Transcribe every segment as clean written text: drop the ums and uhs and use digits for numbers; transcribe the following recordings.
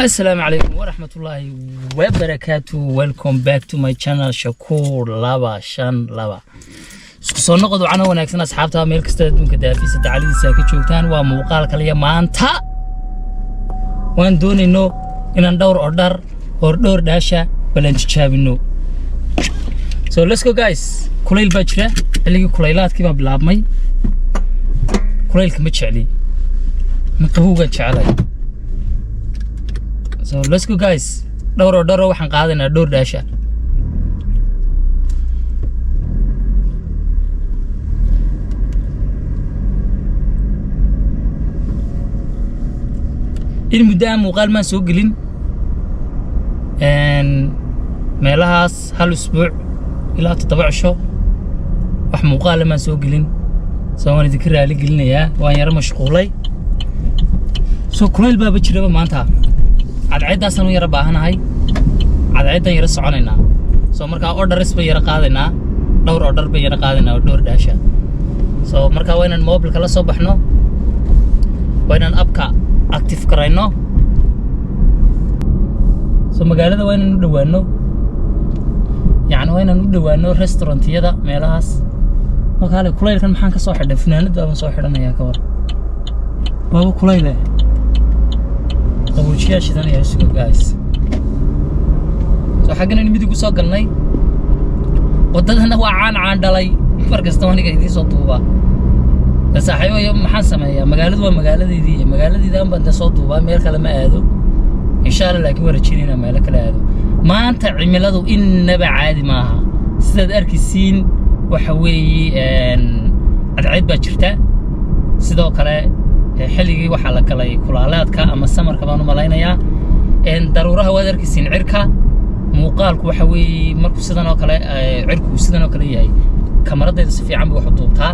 Assalamu alaikum wa rahmatullahi wa barakatuh. Welcome back to my channel Shakur Laba Shan Laba. Soo noqdo cana wanaagsan asxaabta meel kasta adduunka daafisa tacaliisa ka joogtaan waa muuqaal kaliya maanta waan doonayno inaan dhowr dhaasha balan tijaabino. So let's go guys. Kulayl baa jira xilligii kulaylaadkii baa bilaabmay. Kulaylka ma jecli ma qabowga jeclay. So let's go guys. Dhowr waxaan qaadanaa dhowr dhaasha. in muddo muuqaal ma soo gelin meelahaas hal usbuuc ilaa 7 cisho wax muuqaal ma soo gelin soo waan idin raali gelinayaa waan yar mashquulay soo kulayl baa jiraba maanta cadceedaasaan u yara baahanahay cadceedan yara soconaynaa soo markaa orders bay yara qaadaynaa dhowr order bay yara qaadaynaa dhowr dhaasha soo markaa waa inaan mobilka la soo baxno waa inaan appka active karayno soo magaalada waa inaan u dhawaano waa inaan u dhawaano restaurantiyada meelahaas markaa le kulaylkan maxaan ka soo xidhay finaanad baan soo xidhanayaa ka war baba kulayle qaboojiyaa shidanaya isugu guys soo xaggan midigu soo galnay wadadana waa caan dhalay markasta waniga idin soo duuba saaxiibo maxaan sameeyaa magaaladu waa magaaladeedii aan baan soo duuba meel kale ma aado insha Allah laakiin warajinayna meel kale aado maanta cimiladu inaba caadi maaha sidaad arkisiin waxa weeye cadceed baa jirta sidoo kale xilligii waxa la galay kulaalaadka ama samarka baan u malaynayaa daruuraha waad arkisiin cirka muuqaalku waxa weeye markuu sidan oo kale cirku sidan oo kale yahay kamaradayda si fiican buu wax u duubtaa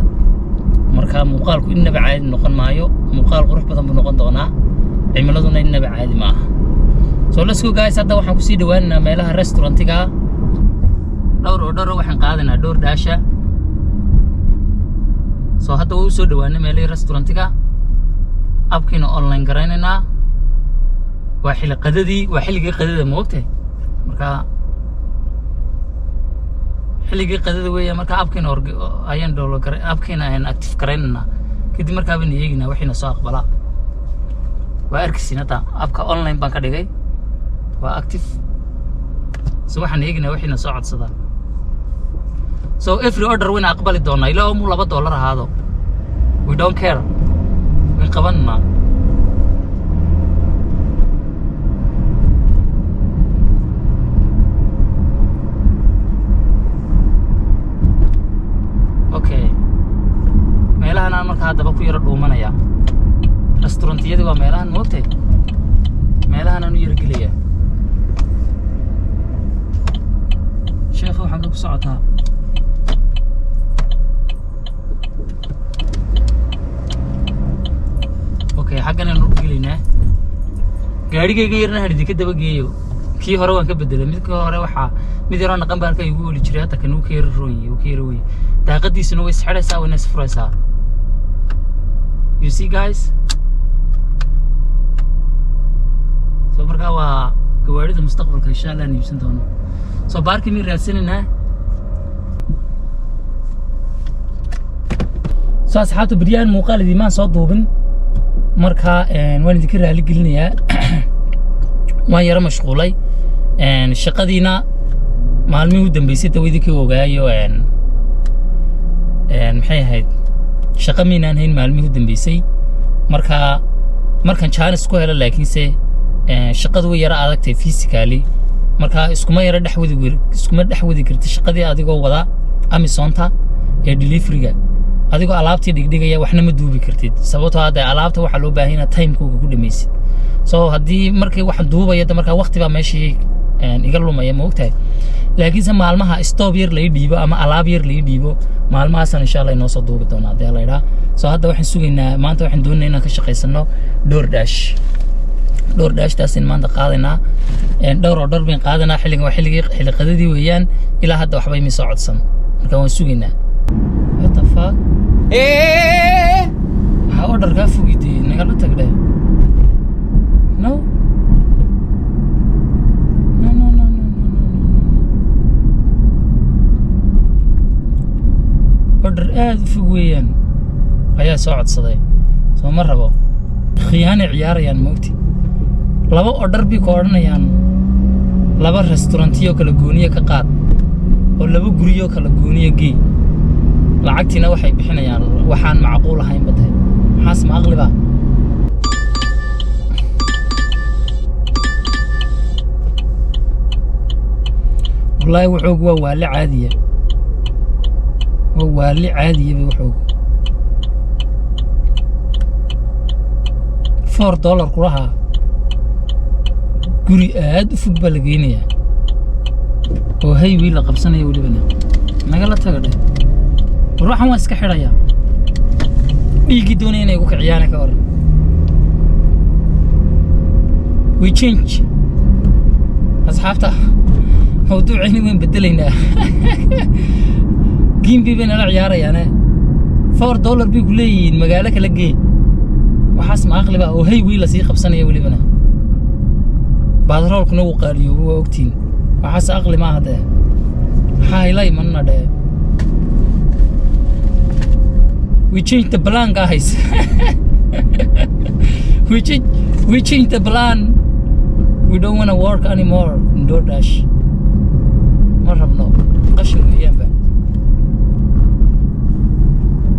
marka muuqaalku inaba caadi noqon maayo muuqaal qurux badan buu noqon doonaa cimiladuna inaba caadi maaha so let's go guys hadda waxaan ku sii dhawaanaa meelaha restaurantiga dhowr waxaan qaadanaa dhowr dhaasha so hadda wuu soo dhawaanay meelaha restaurantiga abkiina online garaynayna waa xilligii qadada ma ogtay marka xilligii qadada weeye marka abkiina ayaan download garay abkiina ayaan active garaynayna kadib markaa baan eeginaa wixii soo aqbala waa arkisiin hadda abka online baan ka dhigay waa active so waxaan eeginaa wixii soo codsada so every order wayna aqbali doonaa ilaa mu $2 ahaado we don't care way qabanna okay meelahan aan markaa daba ku yara dhuumanaya restaurantiyadu waa meelahan moogtay meelahan aan u yara gelaya sheekh waxaan ku socotaa okay xaggan aan u gelinaa gaarigayga yarna hadii ka daba geeyo kii hore waan ka bedelay midka hore waxa mid yar oo naqan baan ka igu wali jiray hata kan uu ka yar rooyay daaqadiisuna way isxiraysaa way isfuraysaa you see guys so markaa waa gawaarida mustaqbalka insha Allah aan iibsan doono so baarkii mi raadsanayna so asxaabta bariyaan muuqaalidii maan soo duubin marka waan idin raali gelinayaa waan yara mashquulay shaqadiina maalmihii u dambeysay dawidii ogaayo maxay ahayd shaqa miinaan hayn maalmihii u dambeysay markan chance ku helo laakiinse shaqadu way yara adagtay physically marka iskuma dhaxwadi kartid shaqadii adigoo wada Amazonta ee deliveryga adigoo alaabtii dhigdhigaya waxna ma duubi kartid sababtoo ah alaabta waxa loo baahan yahay time-kooga ku dhameeysid so hadii markay wax duubaya marka waqti baa meeshii iga lumaya ma ogtahay laakiinse maalmaha stop yar la dhiibo ama alaab yar la dhiibo maalmahaas insha Allah inoo soo duubi doonaa hadii la yiraahdo so hadda waxaan sugaynaa maanta waxaan doonaynaa inaan ka shaqeysano dhowr dhaash taasin maanta qaadanaa dhowr order baan qaadanaa xilli qadadii weeyaan ilaa hadda waxba ima soo codsan marka waan sugaynaa what the fuck order ka fogidii nagala tagdhay no aad u fog weeyaan ayaa soo codsaday soo ma rabo khiyaanay ciyaarayaan moogti laba order bay ku odhanayaan laba restaurantiyo kala gooniye ka qaad oo laba guriyo kala gooniye gey lacagtiina waxay bixinayaan waxaan macquul ahayn baday maxaas ma aqliba والله وحوق ووالي عادية ووالي عادية بوحوق $4 كلها قري آد فوق لقينيا وهي ويلا قبسنا يا ولي بنا نقل تقدر وروح واسك حرايا بيجي دونينا يقولك عيانك ورا we change أصحابته موضوع عيني وين بدلينا جيم بيبين على عياري أنا $4 بيقول لي المجالك لقي وحاسم عقلي بقى وهي ويلا سيخ بسنة يا ولي بنا بعد رولك نو قاليو هو وقتين وحاس عقلي ما هذا هاي لاي منا ده we change the plan guys we change the plan we don't want to work anymore in DoorDash مرة بنو قشر ويان بقى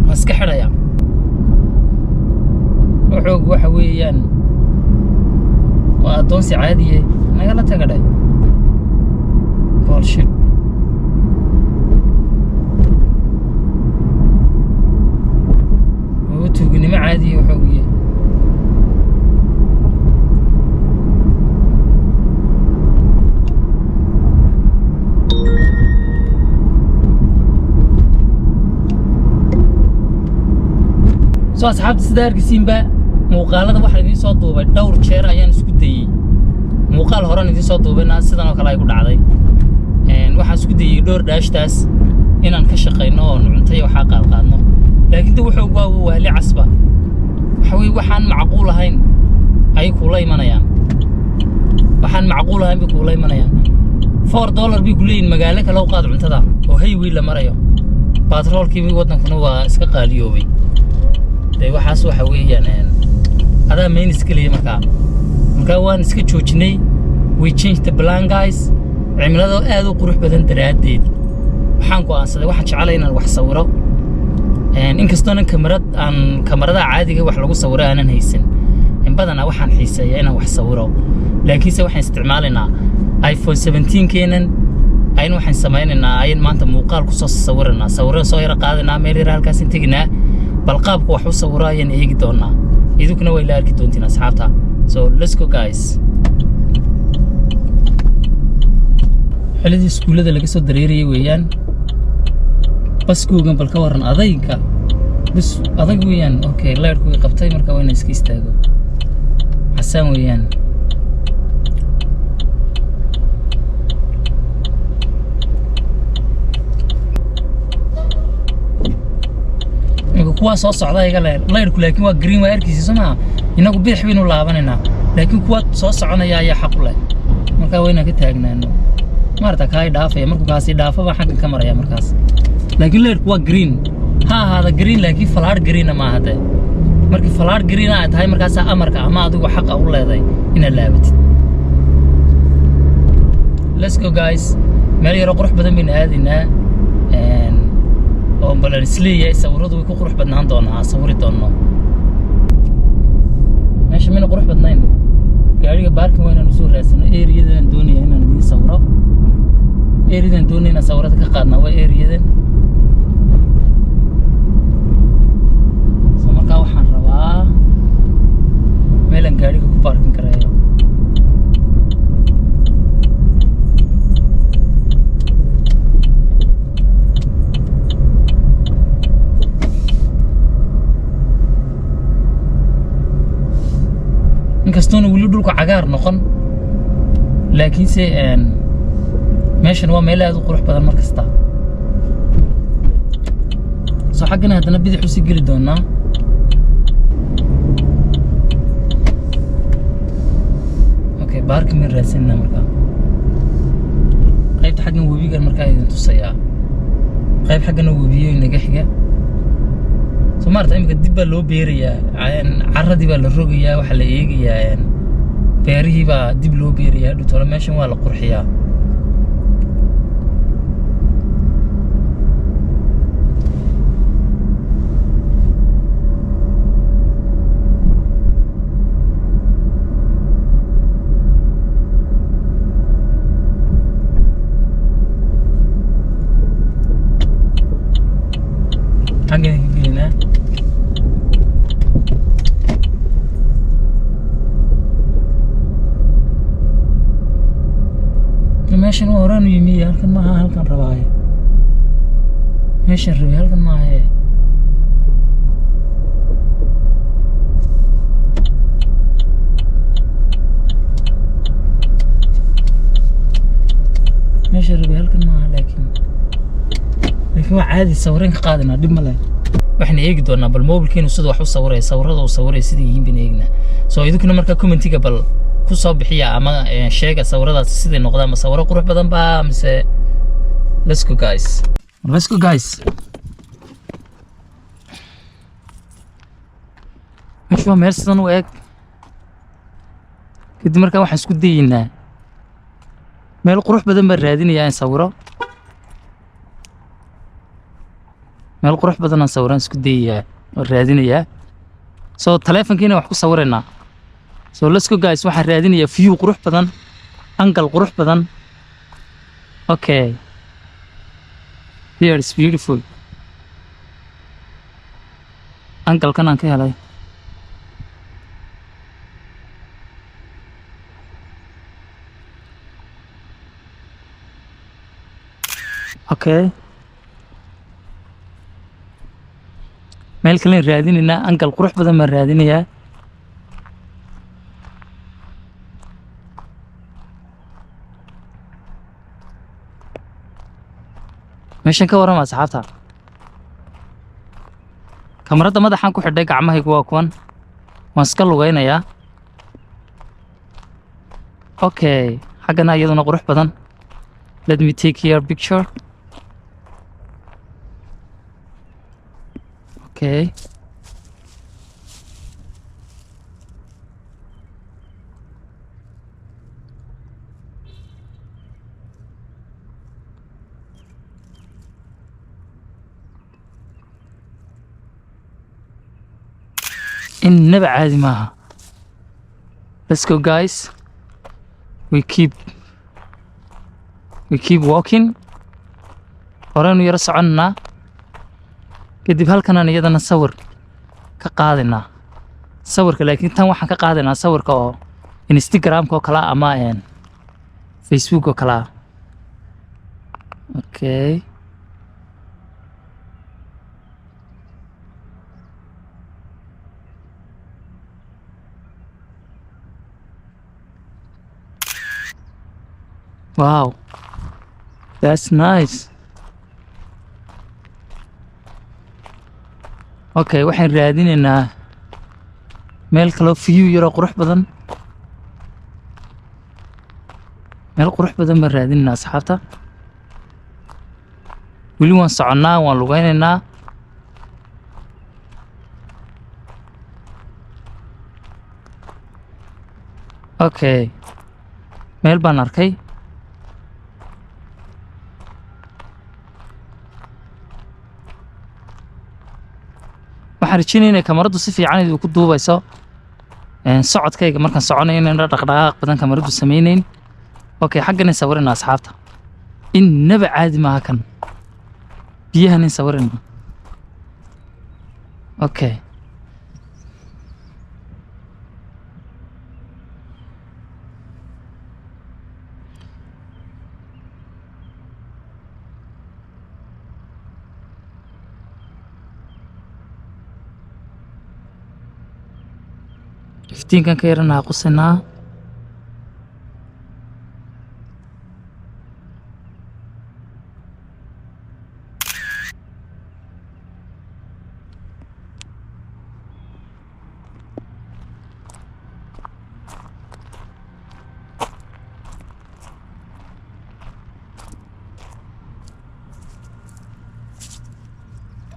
مسك حرايا وحوق وحويان وأدونسي عادية أنا قال تقدر bullshit وتوقني ما عادي وحوقية soo asxaabta sida argisiinba muuqaalada waxa idin soo duubay dhowr jeer ayaan isku dayay muuqaal horan idin soo duubay sidan oo kale ay ku dhacday waxaan isku dayay DoorDashtaas inaan ka shaqeyno oo cunto iyo waxa qaadno laakiin dad wuxuu waali casba waxa way waxaan macquul ahayn ay kula imanayaan waxaan macquul ahayn bay kula imanayaan $4 bay kuleeyeen magaalo kale oo qaad cuntada oo highway la marayo batroolkii wadankuna waa iska qaaliyoobay day waxaas waxa weeyaan adaa main iskaliya markaa waan iska joojinay we change the plan guys cimilada aad u qurux badan daraadeed waxaan go'aansaday waxaan jecelahay inaan wax sawiro inkastoo kamarada caadiga wax lagu sawiro aanan haysan in badana waxaan xiiseeyaa inaan wax sawiro laakiinse waxaan isticmaalaynaa iPhone 17 keenan aynu waxaan samaynaynaa ayaan maanta muuqaal ku soo sawirnaa sawiro soo yara qaadanaa meel yar halkaas intagnaa bal qaabku wax u sawirayaan eegi doonaa idukuna way la arki doontiin asxaabta so let's go guys xilladii iskuulada laga soo dareeriyay weeyaan baskoogan bal ka waran adayga bas adag weeyaan okay leerku qabtay marka waa inaan iska istaago xasaan weeyaan kuwa soo socda iga leerku laakiin waa green waa arkiisa Soomaa inagu bidix weyn u laabanayna laakiin kuwa soo soconaya ayaa xaq u leh marka wayna ka taagnaano marta kaay dhaafay markuu kaasi dhaafaba xagga ka maraya markaas laakiin leerku waa green hada green laakiin falaar green ma ahade markii falaar green ay tahay markaas amarka ama adigu xaq u leedahay inaad laabatid let's go guys meel yar qurux badan bin aadinaa oo balan isleeyahay sawiradu way ku qurux badnaan doonaa sawiri doono meesha min qurux badnayn gaariga baarkin weyn aan soo raasano area-dan doonaya inaan idin sawiro area-dan doonayna sawirada ka qaadna waa area-dan soo markaa waxaan rabaa meelan gaariga ku baarkin karayo inkastoo wali dhulku cagaar noqon laakiin se meeshan waa meel aad u qurux badan markasta soo xaqna hadana bidix u sii gali doonaa okay baarka min raasina markaa qaybta xaqna webiga markaa idin tusaya qayb xaqna webiyo inaga xiga سمعت إمك الدبة لو بيريا عرضي بالرقية وحلا إيجيا بيريه با دب لو بيريا دوتولا ماشي ولا قرحية حاجة هنا ماشي ورانو يمي هلكن ما هلكن رباي ماشي الربي هلكن ما هي ماشي الربي هلكن ما لكن هو عادي صورين قادنا دب مله waxaan eegi doonaa bal mobilkeenu sida wax u sawiraya sawirada uu sawiraya sidii yihiin bin eegna soo idinku marka commentiga bal ku soo bixiya ama sheega sawiradaas sidii noqdaan ma sawiro qurux badan ba mise let's go guys مشوا ميرسن ويك kadib marka waxaan isku dayeynaa meel qurux badan baan raadinayaa in sawiro meel qurux badan aan sawiraan isku dayayaa oo raadinayaa soo taleefankiina wax ku sawirayna soo let's go guys waxaan raadinayaa view qurux badan angle qurux badan okay here is beautiful angle kan aan ka helay okay meel kale raadinayna angle qurux badan ma raadinayaa meeshan ka warama asxaabta kamarada madaxan ku xidhay gacmahaygu waa kuwan waan iska lugaynayaa okay xagana iyaduna qurux badan let me take your picture okay إنه عادي معها let's go guys we keep walking horeynu yara soconaa kadib halkan aan iyadana sawir ka qaadinaa sawirka laakiin tan waxaan ka qaadinaa sawirka oo Instagram-ka oo kala ama Facebook oo kala okay wow that's nice okay waxaan raadinaynaa meel kale view yaro qurux badan baan raadinaynaa asxaabta weli waan soconaa waan lugaynaynaa okay meel baan arkay waxaan rajaynayaa kamaradu si fiican ay ku duubayso socodkayga markaan soconayo inaan dhaqdhaqaaq badan kamaradu sameeyeen okay xaggan sawirina asxaabta innaba caadi ma kan biyahan sawirina okay iftiinkan ka yarana qusanaa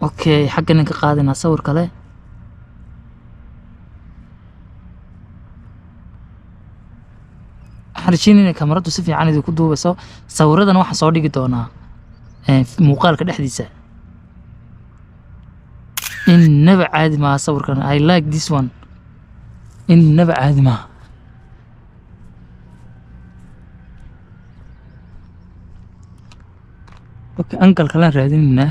okay xaggan ka qaadina sawir kale xarjinina kamaradu si fiican idinku duubayso sawiradan waxa soo dhigi doonaa muuqaalka dhexdiisa innaba caadi ma sawirkan I like this one innaba caadi ma okay ankal kala raadinina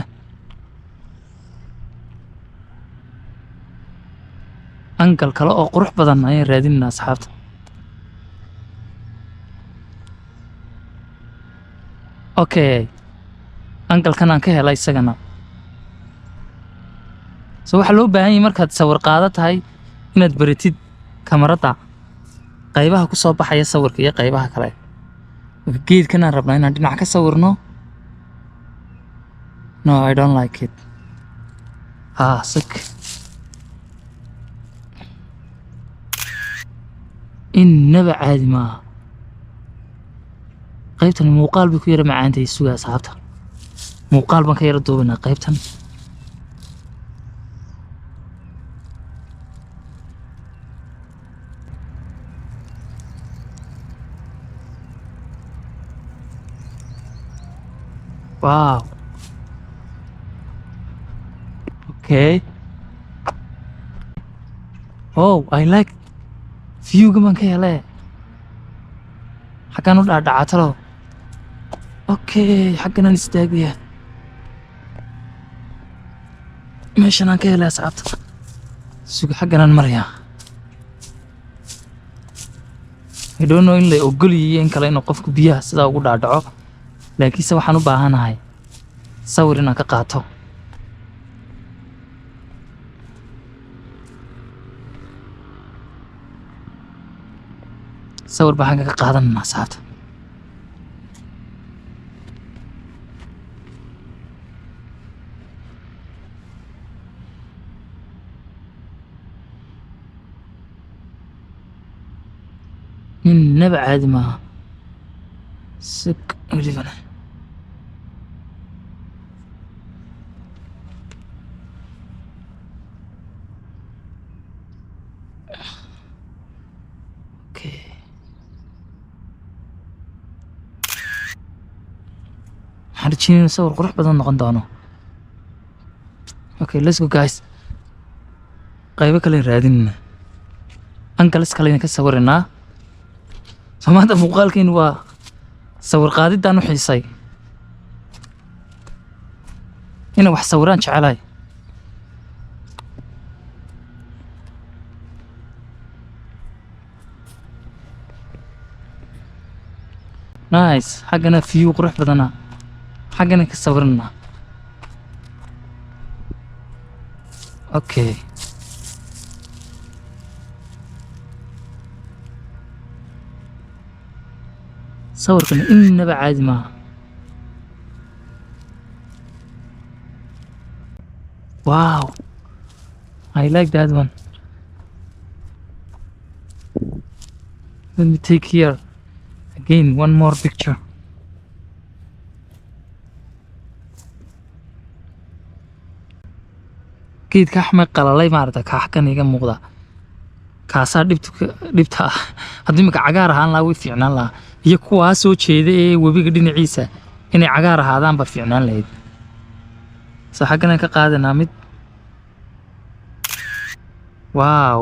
ankal kale oo qurux badan ayaan raadinina asxaabta okay ankal kan aan ka helay isagana so waxa loo baahan yahay markaad sawir qaado tahay inaad baratid kamarada qaybaha ku soo baxaya sawirka iyo qaybaha kale geedkan aan rabnaa inaan dhinac ka sawirno no I don't like it sick innaba caadi maaha qaybtan muuqaal bay ku yara macaantay sugaa asxaabta muuqaal baan ka yara duubanaa qaybtan wow okay oh I like viewga baan ka helay xaggan u dhaadhacatalo okay xaggan aan istaagaya meeshan aan ka helay asxaabta suga xaggan aan maraya I don't know in la ogol yihiin in kale in qofku biyaha sida ugu dhaadhaco laakiinse waxaan u baahanahay sawir inaan ka qaato sawir baan ka qaadanaa asxaabta innaba caadi maaha sik welibana حرجين نصور قروح بدن نقن دانو okay let's go guys qaybo kale raadinna ankalas kale ka sawirnaa samaanta muuqaalkeen waa sawir qaadidaan u xiisay ina wax sawiraan jecelahay nice xagana view qurux badana xagana ka sawirnaa okay صوركن إنما عادي ما واو I like that one let me take here again one more picture geedka axmed qalalay maarata kaaxkan iga muuqda kaasaa dhibta haddii imika cagaar ahaan lahaa way fiicnaan lahaa iyo kuwaa soo jeeda ee webiga dhinaciisa inay cagaar ahaadaan ba fiicnaan lahayd soo xaggan ka qaadanaa mid waaw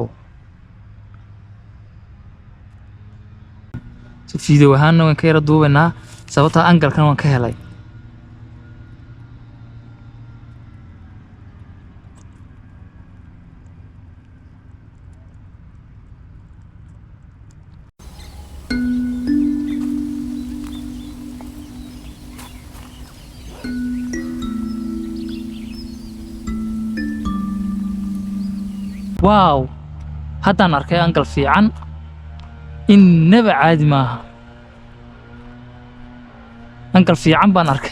si video ahaanna waan ka yara duubaynaa sababtaa angalkan waan ka helay واو هذا نركي أنقل في عن إنما عادي ما أنقل في عن بنركي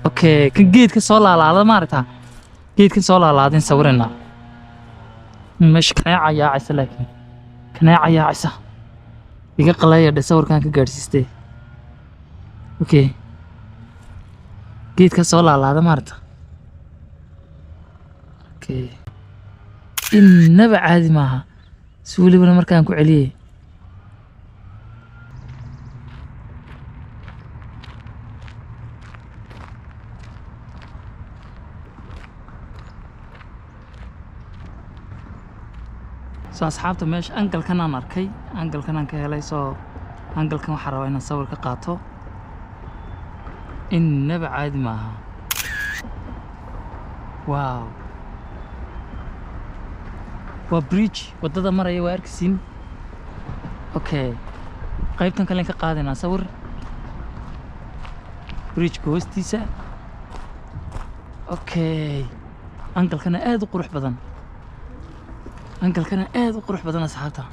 أوكي كجيت كسول على هذا مارتها جيت كسول على هذا نصورنا مش كناعة يا عيسى لكن كناعة يا عيسى يقول قلايا ده صور كان كجرسيستي أوكي جيت كسول على هذا مرت اوكي النبع عادي معها سولي ولا مركان كو عليه سو أصحابته ماشي أنقل كان أنا أركي أنقل كان كهلاي سو أنقل كان حروينا نصور كقاطو النبع عادي معها واو وبريدج ودada maraya waa arkisiin okay qaybtan kale ka qaadana sawir bridge hoostiisa okay angalkana aad u qurux badan asxaabta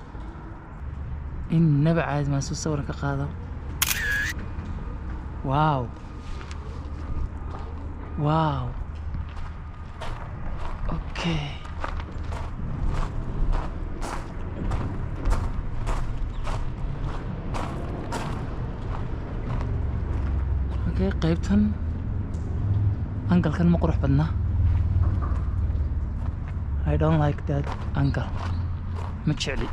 innaba caadi ma soo sawir ka qaado wow wow okay qaybtan angalkan ma qurux badna I don't like that angle ma jecli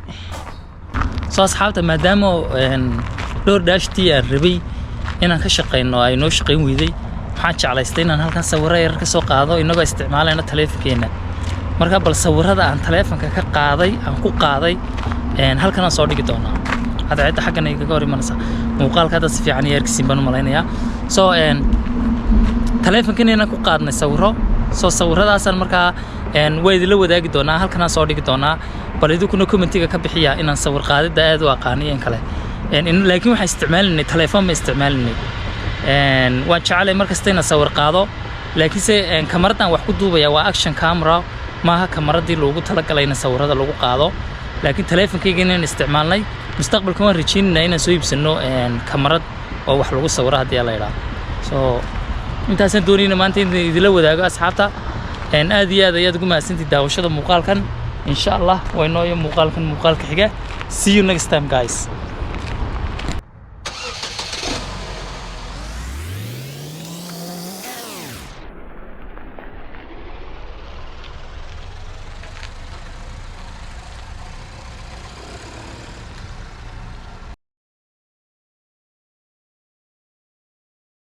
soo asxaabta maadaama door daashtii aan rabay inaan ka shaqeyno ay noo shaqeyn weyday waxaan jeclaystay inaan halkan sawirro yar ka soo qaado inagoo isticmaalayna taleefankeena marka bal sawirrada aan taleefanka ka qaaday aan ku qaaday halkan aan soo dhigi doonaa هذا عدة حقنا يقاري منسا مقال كذا سفي عني يركسين بنو ملاينيا سو تلفون كنا نكو قادنا صورة سو صورة ده أصلا مركا ويد لو ده جدونا هل كنا صوري جدونا بلدو كنا كومنتيجا كبحية إن نصور قادة ده أدو أقاني إن كله إن لكن واحد استعمال إن تلفون ما استعمالني وشعلي مركز تينا صور قادة لكن سه كاميرتنا وحكو دوبا يا وأكشن كاميرا ما ها كاميرا دي لوجو تلاقي لنا صورة ده لوجو قادة لكن تلفون كي جينا نستعمالني مستقبل كمان ريتشين إن سويب سنو كاميرا أو وحلو صورها دي على إيران so أنت أصلا دورين ما أنت يدلوا ده أصحابته إن هذه يدكم أصلا تداوشوا المقال كان إن شاء الله وإنه يوم مقال كان مقال كحاجة see you next time guys